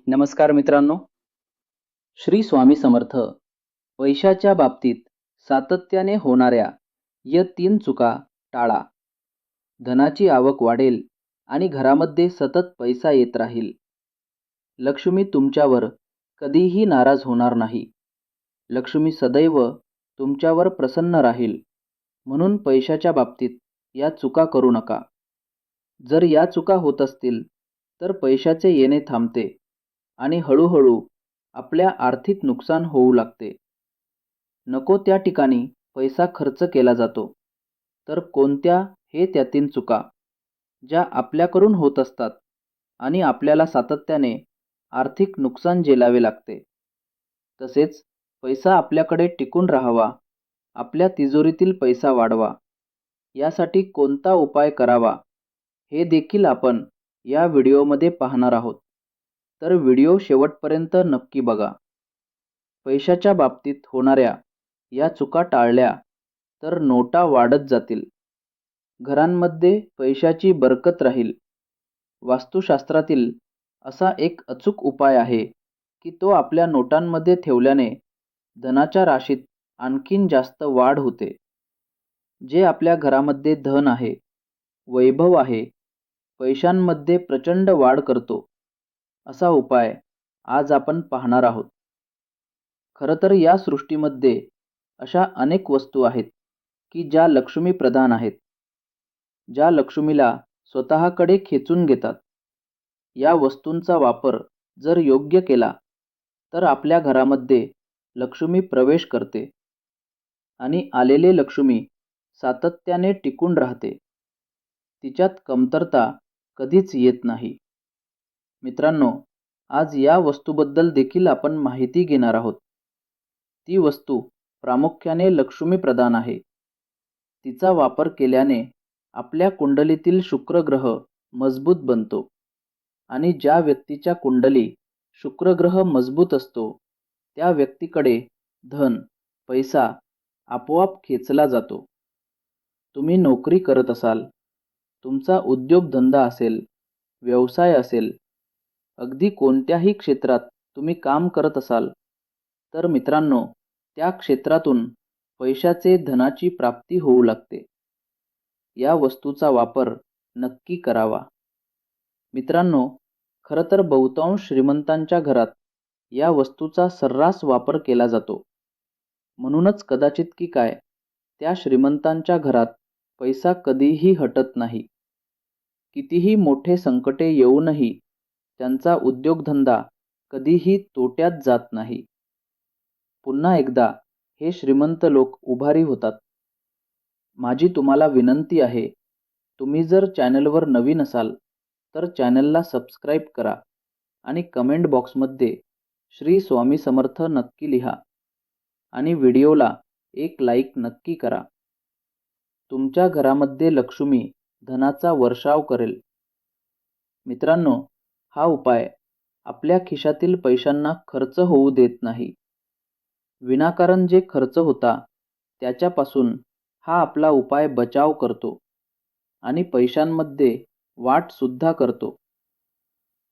नमस्कार मित्रांनो. श्री स्वामी समर्थ. पैशाच्या बाबतीत सातत्याने होणाऱ्या या 3 चुका टाळा. धनाची आवक वाढेल आणि घरामध्ये सतत पैसा येत राहील. लक्ष्मी तुमच्यावर कधीही नाराज होणार नाही. लक्ष्मी सदैव तुमच्यावर प्रसन्न राहील. म्हणून पैशाच्या बाबतीत या चुका करू नका. जर या चुका होत असतील तर पैशाचे येणे थांबते आणि हळूहळू आपल्या आर्थिक नुकसान होऊ लागते. नको त्या ठिकाणी पैसा खर्च केला जातो. तर कोणत्या हे त्यातील चुका ज्या आपल्याकडून होत असतात आणि आपल्याला सातत्याने आर्थिक नुकसान झेलावे लागते. तसेच पैसा आपल्याकडे टिकून राहावा, आपल्या तिजोरीतील पैसा वाढवा, यासाठी कोणता उपाय करावा हे देखील आपण या व्हिडिओमध्ये पाहणार आहोत. तर व्हिडिओ शेवटपर्यंत नक्की बघा. पैशाच्या बाबतीत होणाऱ्या या चुका टाळल्या तर नोटा वाढत जातील. घरांमध्ये पैशाची बरकत राहील. वास्तुशास्त्रातील असा एक अचूक उपाय आहे की तो आपल्या नोटांमध्ये ठेवल्याने धनाच्या राशीत आणखीन जास्त वाढ होते. जे आपल्या घरामध्ये धन आहे, वैभव आहे, पैशांमध्ये प्रचंड वाढ करतो, असा उपाय आज आपण पाहणार आहोत. खरं तर या सृष्टीमध्ये अशा अनेक वस्तू आहेत की ज्या लक्ष्मी प्रधान आहेत, ज्या लक्ष्मीला स्वतःकडे खेचून घेतात. या वस्तूंचा वापर जर योग्य केला तर आपल्या घरामध्ये लक्ष्मी प्रवेश करते आणि आलेले लक्ष्मी सातत्याने टिकून राहते. तिच्यात कमतरता कधीच येत नाही. मित्रांनो, आज या वस्तूबद्दल देखील आपण माहिती घेणार आहोत. ती वस्तू प्रामुख्याने लक्ष्मी प्रधान आहे. तिचा वापर केल्याने आपल्या कुंडलीतील शुक्र ग्रह मजबूत बनतो आणि ज्या व्यक्तीच्या कुंडली शुक्र ग्रह मजबूत असतो त्या व्यक्तीकडे धन, पैसा आपोआप खेचला जातो. तुम्ही नोकरी करत असाल, तुमचा उद्योगधंदा असेल, व्यवसाय असेल, अगदी कोणत्याही क्षेत्रात तुम्ही काम करत असाल तर मित्रांनो, त्या क्षेत्रातून पैशाचे, धनाची प्राप्ती होऊ लागते. या वस्तूचा वापर नक्की करावा. मित्रांनो, खरं तर बहुतांश श्रीमंतांच्या घरात या वस्तूचा सर्रास वापर केला जातो. म्हणूनच कदाचित की काय त्या श्रीमंतांच्या घरात पैसा कधीही हटत नाही. कितीही मोठे संकटे येऊनही त्यांचा उद्योगधंदा कधीही तोट्यात जात नाही. पुन्हा एकदा हे श्रीमंत लोक उभारी होतात. माझी तुम्हाला विनंती आहे, तुम्ही जर चॅनलवर नवीन असाल तर चॅनलला सबस्क्राईब करा आणि कमेंट बॉक्समध्ये श्री स्वामी समर्थ नक्की लिहा आणि व्हिडिओला एक लाईक नक्की करा. तुमच्या घरामध्ये लक्ष्मी धनाचा वर्षाव करेल. मित्रांनो, हा उपाय आपल्या खिशातील पैशांना खर्च होऊ देत नाही. विनाकारण जे खर्च होता त्याच्यापासून हा आपला उपाय बचाव करतो आणि पैशांमध्ये वाढ सुद्धा करतो.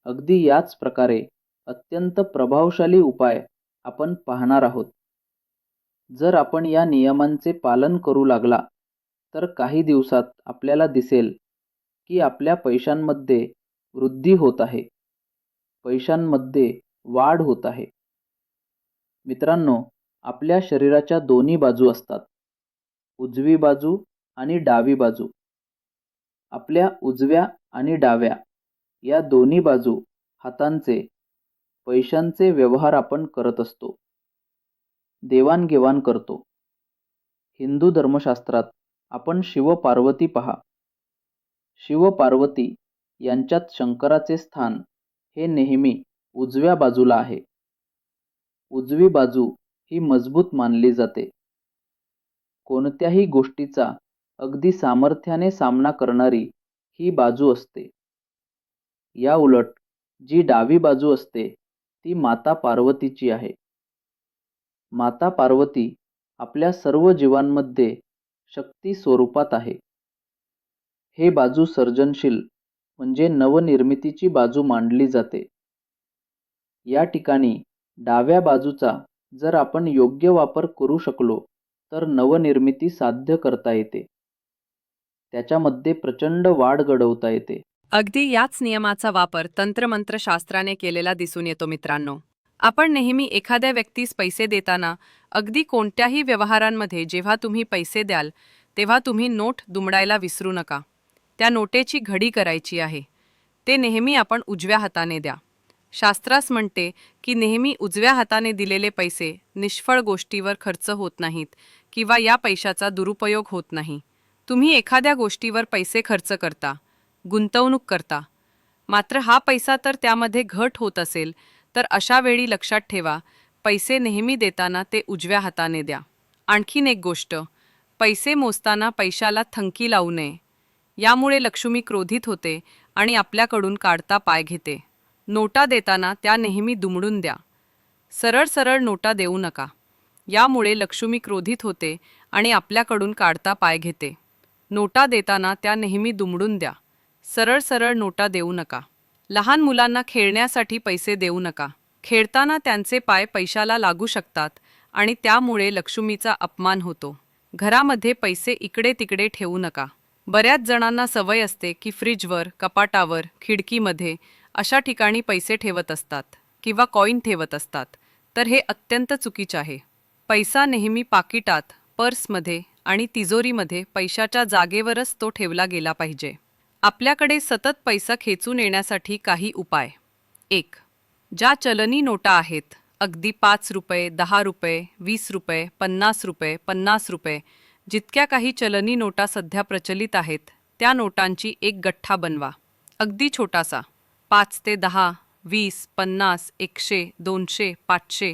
अगदी याच प्रकारे अत्यंत प्रभावशाली उपाय आपण पाहणार आहोत. जर आपण या नियमांचे पालन करू लागला तर काही दिवसात आपल्याला दिसेल की आपल्या पैशांमध्ये वृद्धी होत आहे, पैशांमध्ये वाढ होत आहे. मित्रांनो, आपल्या शरीराच्या दोन्ही बाजू असतात, उजवी बाजू आणि डावी बाजू. आपल्या उजव्या आणि डाव्या या दोन्ही बाजू हातांचे, पैशांचे व्यवहार आपण करत असतो, देवाणघेवाण करतो. हिंदू धर्मशास्त्रात आपण शिव-पार्वती पहा. शिव-पार्वती यांच्यात शंकराचे स्थान हे नेहमी उजव्या बाजूला आहे. उजवी बाजू ही मजबूत मानली जाते. कोणत्याही गोष्टीचा अगदी सामर्थ्याने सामना करणारी ही बाजू असते. या उलट जी डावी बाजू असते ती माता पार्वतीची आहे. माता पार्वती आपल्या सर्व जीवांमध्ये शक्ती स्वरूपात आहे. हे बाजू सर्जनशील म्हणजे नवनिर्मितीची बाजू मानली जाते. या ठिकाणी डाव्या बाजूचा जर आपण योग्य वापर करू शकलो तर नवनिर्मिती साध्य करता येते. त्याच्यामध्ये प्रचंड वाढ घडवता येते. अगदी याच नियमाचा वापर तंत्रमंत्रशास्त्राने केलेला दिसून येतो मित्रांनो. आपण नेहमी एखाद्या व्यक्तीस पैसे देताना अगदी कोणत्याही व्यवहारांमध्ये जेव्हा तुम्ही पैसे द्याल तेव्हा तुम्ही नोट दुमडायला विसरू नका. त्या नोटेची घडी करायची आहे. ते नेहमी आपण उजव्या हाताने द्या. शास्त्रास म्हणते की नेहमी उजव्या हाताने दिलेले पैसे निष्फळ गोष्टीवर खर्च होत नाहीत किंवा या पैशाचा दुरुपयोग होत नाही. तुम्ही एखाद्या गोष्टीवर पैसे खर्च करता, गुंतवणूक करता, मात्र हा पैसा तर त्यामध्ये घट होत असेल तर अशा वेळी लक्षात ठेवा, पैसे नेहमी देताना ते उजव्या हाताने द्या. आणखीन एक गोष्ट, पैसे मोजताना पैशाला थंकी लावू नये. यामुळे लक्ष्मी क्रोधित होते आणि आपल्याकडून काढता पाय घेते. नोटा देताना त्या नेहमी दुमडून द्या. सरळ सरळ नोटा देऊ नका. यामुळे लक्ष्मी क्रोधित होते आणि आपल्याकडून काढता पाय घेते. नोटा देताना त्या नेहमी दुमडून द्या. सरळ सरळ नोटा देऊ नका. लहान मुलांना खेळण्यासाठी पैसे देऊ नका. खेळताना त्यांचे पाय पैशाला लागू शकतात आणि त्यामुळे लक्ष्मीचा अपमान होतो. घरामध्ये पैसे इकडे तिकडे ठेवू नका. बऱ्याच जणांना सवय असते की फ्रीजवर, कपाटावर, खिडकीमध्ये अशा ठिकाणी पैसे ठेवत असतात किंवा कॉईन ठेवत असतात. तर हे अत्यंत चुकीचे आहे. पैसा नेहमी पाकिटात, पर्समध्ये आणि तिजोरीमध्ये पैशाच्या जागेवरच तो ठेवला गेला पाहिजे. आपल्याकडे सतत पैसा खेचून येण्यासाठी काही उपाय. 1. ज्या चलनी नोटा आहेत, अगदी 5 रुपये, 10 रुपये, 20 रुपये, 50 रुपये, 50 रुपये, जितक्या काही चलनी नोटा सध्या प्रचलित आहेत, त्या नोटांची एक गठ्ठा बनवा. अगदी छोटासा. 5 ते 10, 20, 50, 100, 200, 500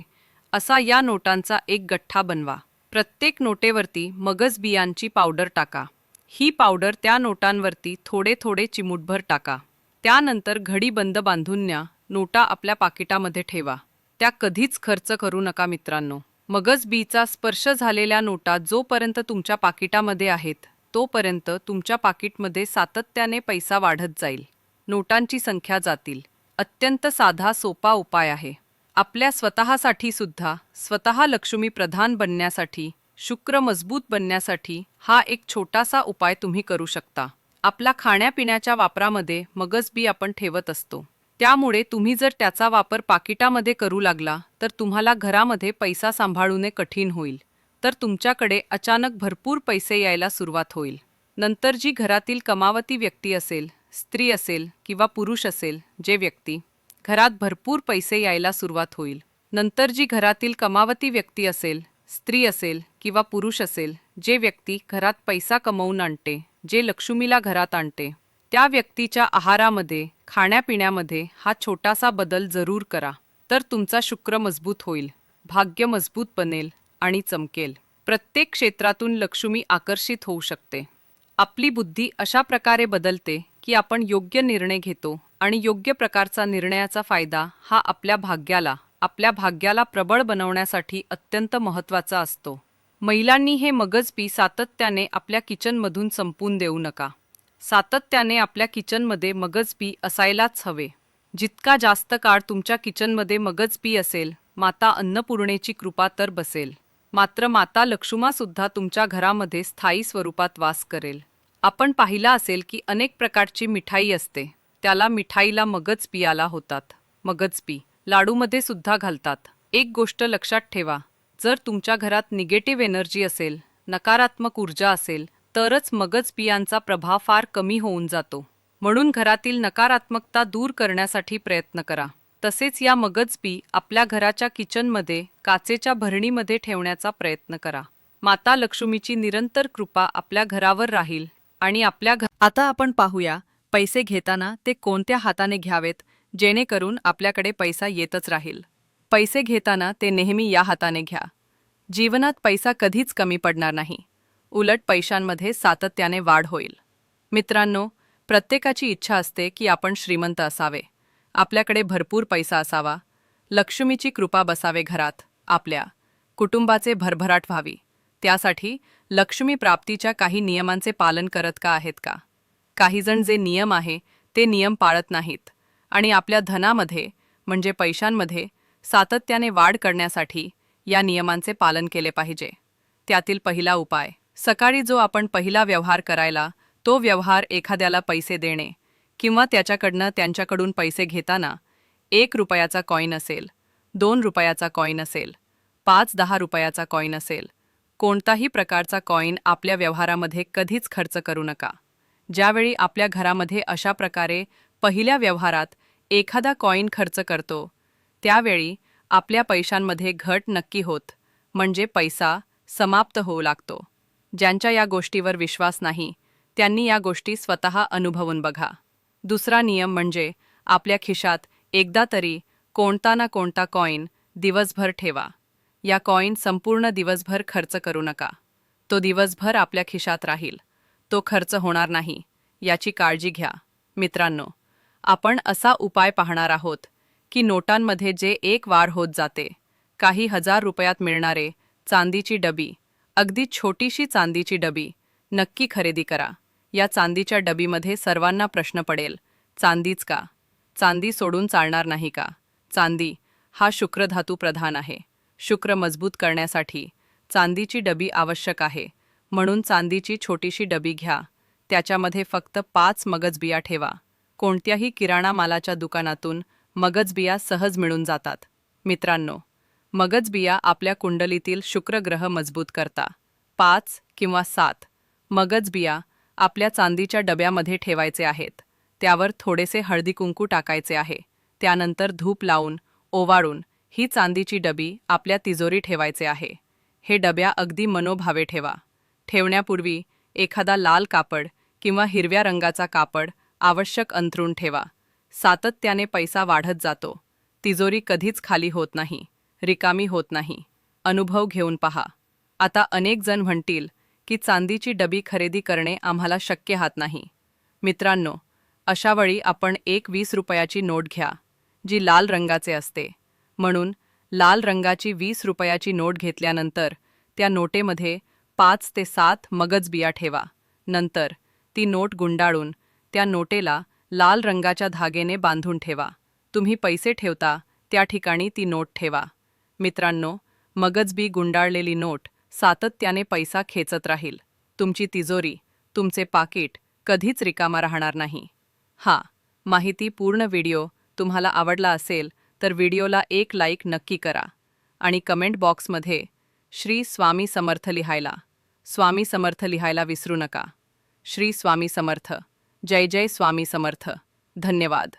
असा या नोटांचा एक गठ्ठा बनवा. प्रत्येक नोटेवरती मगज बियांची पावडर टाका. ही पावडर त्या नोटांवरती थोडे थोडे चिमूटभर टाका. त्यानंतर घडी बंद बांधून न्या. नोटा आपल्या पाकिटामध्ये ठेवा. त्या कधीच खर्च करू नका मित्रांनो. मगज बीचा स्पर्श झालेल्या नोटा जोपर्यंत तुमच्या पाकिटामध्ये आहेत तोपर्यंत तुमच्या पाकिटमध्ये सातत्याने पैसा वाढत जाईल. नोटांची संख्या जातील. अत्यंत साधा सोपा उपाय आहे. आपल्या स्वतःसाठी सुद्धा, स्वतः लक्ष्मी प्रधान बनण्यासाठी, शुक्र मजबूत बनण्यासाठी हा एक छोटासा उपाय तुम्ही करू शकता. आपला खाण्यापिण्याच्या वापरामध्ये मगज बी आपण ठेवत असतो. त्यामुळे तुम्ही जर त्याचा वापर पाकिटामध्ये करू लागला तर तुम्हाला घरामध्ये पैसा सांभाळणे कठीण होईल. तर तुमच्याकडे अचानक भरपूर पैसे यायला सुरुवात होईल. नंतर जी घरातील कमावती व्यक्ती असेल, स्त्री असेल किंवा पुरुष असेल, जे व्यक्ती घरात भरपूर पैसे यायला सुरुवात होईल. नंतर जी घरातील कमावती व्यक्ती असेल, स्त्री असेल किंवा पुरुष असेल, जे व्यक्ती घरात पैसा कमवून आणते, जे लक्ष्मीला घरात आणते, त्या व्यक्तीच्या आहारामध्ये, खाण्यापिण्यामध्ये हा छोटासा बदल जरूर करा. तर तुमचा शुक्र मजबूत होईल, भाग्य मजबूत बनेल आणि चमकेल. प्रत्येक क्षेत्रातून लक्ष्मी आकर्षित होऊ शकते. आपली बुद्धी अशा प्रकारे बदलते की आपण योग्य निर्णय घेतो आणि योग्य प्रकारचा निर्णयाचा फायदा हा आपल्या भाग्याला प्रबळ बनवण्यासाठी अत्यंत महत्त्वाचा असतो. महिलांनी हे मगज बी सातत्याने आपल्या किचनमधून संपून देऊ नका. सातत्याने आपल्या किचनमध्ये मगज बी असायलाच हवे. जितका जास्त काळ तुमच्या किचनमध्ये मगज बी असेल, माता अन्नपूर्णेची कृपा तर बसेल. मात्र माता लक्ष्मीसुद्धा तुमच्या घरामध्ये स्थायी स्वरूपात वास करेल. आपण पाहिला असेल की अनेक प्रकारची मिठाई असते, त्याला मिठाईला मगज बियाला होतात. मगज बी लाडूमध्ये सुद्धा घालतात. एक गोष्ट लक्षात ठेवा, जर तुमच्या घरात निगेटिव्ह एनर्जी असेल, नकारात्मक ऊर्जा असेल, तरच मगज बियांचा प्रभाव फार कमी होऊन जातो. म्हणून घरातील नकारात्मकता दूर करण्यासाठी प्रयत्न करा. तसेच या मगज बी आपल्या घराच्या किचनमध्ये काचेच्या भरणीमध्ये ठेवण्याचा प्रयत्न करा. माता लक्ष्मीची निरंतर कृपा आपल्या घरावर राहील आणि आता आपण पाहूया पैसे घेताना ते कोणत्या हाताने घ्यावेत जेणेकरून आपल्याकडे पैसा येतच राहील. पैसे घेताना ते नेहमी या हाताने घ्या. जीवनात पैसा कधीच कमी पडणार नाही. उलट पैशांमध्ये सातत्याने वाढ होईल. मित्रांनो, प्रत्येकाची इच्छा असते की आपण श्रीमंत असावे, आपल्याकडे भरपूर पैसा असावा, लक्ष्मीची कृपा बसावे घरात, आपल्या कुटुंबाचे भरभराट व्हावी. त्यासाठी लक्ष्मी प्राप्तीच्या काही नियमांचे पालन करत का आहेत का? काही जण जे नियम आहे ते नियम पाळत नाहीत आणि आपल्या धनामध्ये, म्हणजे पैशांमध्ये सातत्याने वाढ करण्यासाठी या नियमांचे पालन केले पाहिजे. त्यातील पहिला उपाय, सकाळी जो आपण पहिला व्यवहार करायला तो व्यवहार एखाद्याला पैसे देणे किंवा त्यांच्याकडून पैसे घेताना 1 रुपयाचा कॉईन असेल, 2 रुपयाचा कॉईन असेल, 5-10 रुपयाचा कॉईन असेल, कोणताही प्रकारचा कॉईन आपल्या व्यवहारामध्ये कधीच खर्च करू नका. ज्यावेळी आपल्या घरामध्ये अशा प्रकारे पहिल्या व्यवहारात एखादा कॉईन खर्च करतो त्यावेळी आपल्या पैशांमध्ये घट नक्की होत, म्हणजे पैसा समाप्त होऊ लागतो. ज्यांच्या या गोष्टीवर विश्वास नाही त्यांनी या गोष्टी स्वतः अनुभवून बघा. दुसरा नियम म्हणजे आपल्या खिशात एकदा तरी कोणता ना कोणता कॉईन दिवसभर ठेवा. या कॉईन संपूर्ण दिवसभर खर्च करू नका. तो दिवसभर आपल्या खिशात राहील, तो खर्च होणार नाही याची काळजी घ्या. मित्रांनो, आपण असा उपाय पाहणार आहोत की नोटांमध्ये जे एक वाढ होत जाते, काही हजार रुपयात मिळणारे चांदीची डबी, अगदी छोटीशी चांदीची डबी नक्की खरेदी करा. या चांदीच्या डबीमध्ये सर्वांना प्रश्न पडेल, चांदीच का? चांदी सोडून चालणार नाही का? चांदी हा शुक्रधातू प्रधान आहे. शुक्र मजबूत करण्यासाठी चांदीची डबी आवश्यक आहे. म्हणून चांदीची छोटीशी डबी घ्या. त्याच्यामध्ये फक्त 5 मगजबिया ठेवा. कोणत्याही किराणा मालाच्या दुकानातून मगजबिया सहज मिळून जातात. मित्रांनो, मगजबिया आपल्या कुंडलीतील शुक्रग्रह मजबूत करता. 5 किंवा 7 मगजबिया आपल्या चांदीच्या डब्यामध्ये ठेवायचे आहेत. त्यावर थोडेसे हळदी कुंकू टाकायचे आहे. त्यानंतर धूप लावून ओवाळून ही चांदीची डबी आपल्या तिजोरी ठेवायचे आहे. हे डब्या अगदी मनोभावे ठेवा. ठेवण्यापूर्वी एखादा लाल कापड किंवा हिरव्या रंगाचा कापड आवश्यक अंथरून ठेवा. सातत्याने पैसा वाढत जातो. तिजोरी कधीच खाली होत नाही, रिकामी होत नाही. अनुभव घेऊन पहा. आता अनेक जण म्हणतील की चांदीची डबी खरेदी करणे आम्हाला शक्य होत नाही. मित्रांनो, अशावेळी आपण एक 20 रुपयाची नोट घ्या, जी लाल रंगाचे असते. म्हणून लाल रंगाची 20 रुपयाची नोट घेतल्यानंतर त्या नोटेमध्ये 5 ते 7 मगजबिया ठेवा. नंतर ती नोट गुंडाळून त्या नोटेला लाल रंगाच्या धागेने बांधून ठेवा. तुम्ही पैसे ठेवता त्या ठिकाणी ती नोट ठेवा. मित्रांनो, मगजबी गुंडाळलेली नोट सातत्याने पैसा खेचत राहील. तुमची तिजोरी, तुमचे पाकीट कधीच रिकामा राहणार नाही. माहिती पूर्ण व्हिडिओ तुम्हाला आवडला असेल तर व्हिडिओला एक लाईक नक्की करा आणि कमेंट बॉक्समध्ये श्री स्वामी समर्थ लिहायला विसरू नका. श्री स्वामी समर्थ. जय जय स्वामी समर्थ. धन्यवाद.